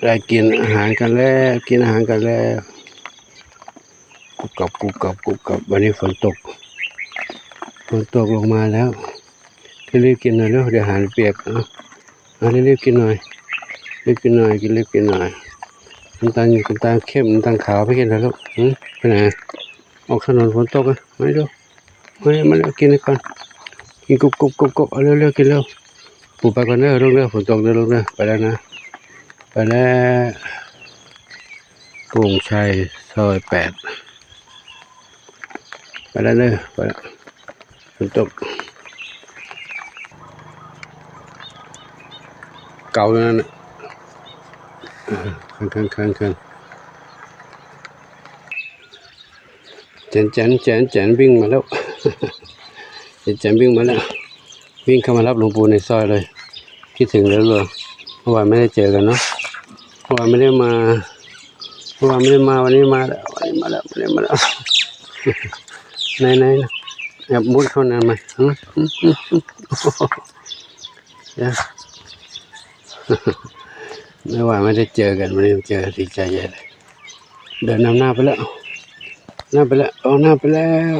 ได้กินอาหารกันแล้วกินอาหารกันแล้วกุบกับวันนี้ฝนตกลงมาแล้วรีบกินหน่อยแล้วเดี๋ยวอาหารเปียกรีบกินหน่อยกินน้ำตาลเข้มน้ำตาลขาวไปกินแล้วลูกไปไหนออกถนนฝนตกไม่ดูมาแล้วกินก่อนกินกุบเอาเร็วกินเร็วปู่ไปก่อนเด้อลูกเด้อฝนตกเด้อลูกเด้อไปแล้วนะไปแล้วกรุงชัยซอย8ไปแล้วเด้อไปแล้วฝนตกเก่าแล้วนั่นคันแจนวิ่งมาแล้วแจนวิ่งมาแล้ววิ่งเข้ามารับหลวงปู่ในซอยเลยคิดถึงแล้วเลยเมื่อวานไม่ได้เจอกันเนาะเมื่อวานไม่ได้มาวันนี้มาแล้วไหนนะแอบมุดเข้านั้นมาเมื่อวานไม่ได้เจอกันวันนี้เจอดีใจใหญ่เลยเดินนำหน้าไปแล้วหน้าไปแล้ว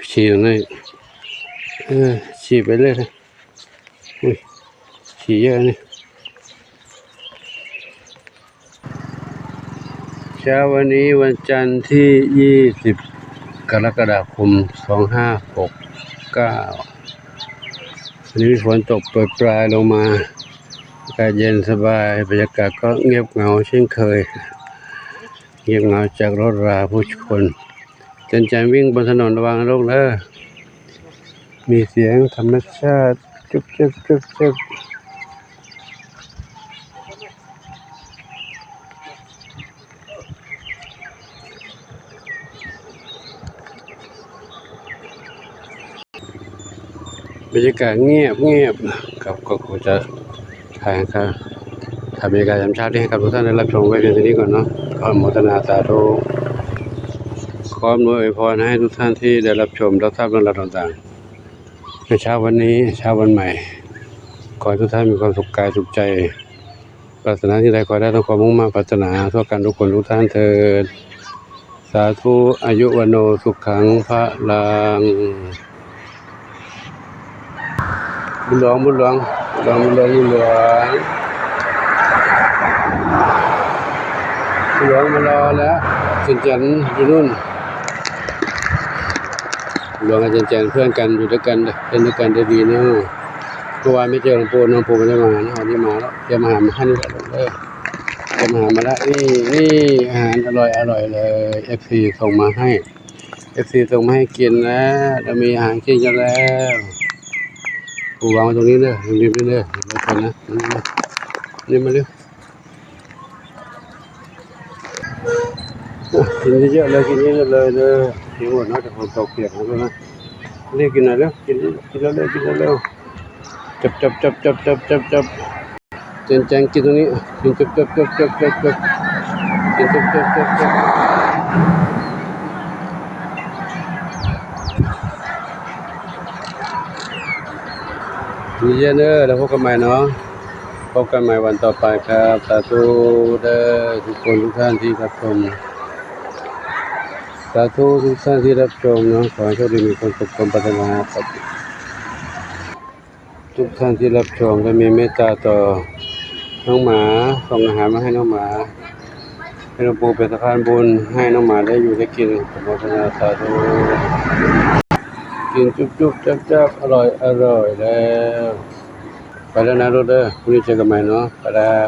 ฉี่ตรงนี้ฉี่ไปเลยนะฉี่เยอะนี่เช้าวันนี้วันจันทร์ที่20 กรกฎาคม 2569วันนี้ฝนตกโปรยปลายลงมาอากาศเย็นสบายบรรยากาศก็เงียบเหงาเช่นเคยเงียบเหงาจากรถราผู้คนใจวิ่งบนถนนระวังโรคเด้อมีเสียงธรรมชาติจุ๊บบรรยากาศเงียบครับก็คงจะถ่ายครับถ่ายบรรยากาศยามเช้าที่ให้กับทุกท่านได้รับชมไว้เพียงเท่านี้ก่อนเนาะขออนุโมทนาสาธุขออวยพรให้ทุกท่านที่ได้รับชมรับทราบเรื่องราวต่างๆในเช้าวันนี้เช้าวันใหม่ขอให้ทุกท่านมีความสุขกายสุขใจปรารถนาที่ใดขอได้ทั้งความมุ่งมั่นปรารถนาทั่วกันทุกคนทุกท่านเถิดสาธุอายุวโนสุขังพระลังบุญหลวงมารอแล้วจันอยู่นู่นหลวงอาจารย์จันเพื่อนกันอยู่ด้วยกันเป็นด้วยกันได้ดีเนาะเมื่อวานไม่เจอหลวงปู่ไม่ได้มานะวันนี้มาแล้วจะมาหาท่านนี่แหละจะมาหามาแล้วนี่อาหารอร่อยเลย FC ส่งมาให้ ส่งมาให้กินแล้วเรามีอาหารกินกันแล้วปู่วางไว้ตรงนี้เลยริมๆเลยแล้วกันนะนี่มาเร็วกินเยอะเลยกินหมดนะแต่ฝนตกเปียกนะรีบกินหน่อยเร็วกินเร็วจับแจงกินตรงนี้กินจับกินมีเยอะเนอะแล้วพบกันใหม่เนาะพบกันใหม่วันต่อไปครับสาธุเด้อทุกคนทุกท่านที่รับชมสาธุทุกท่านที่รับชมเนาะขอให้โชคดีมีความสุขความปรารถนาครับทุกท่านที่รับชมและมีเมตตาต่อน้องหมาส่งอาหารมาให้น้องหมาให้หลวงปู่เป็นสะพานบุญให้น้องหมาได้อยู่ได้กินขอพรสาธุกินจุ๊บจับอร่อยแล้วไปแล้วนะลูกเด้อพรุ่งนี้เจอกันใหม่เนาะไปแล้ว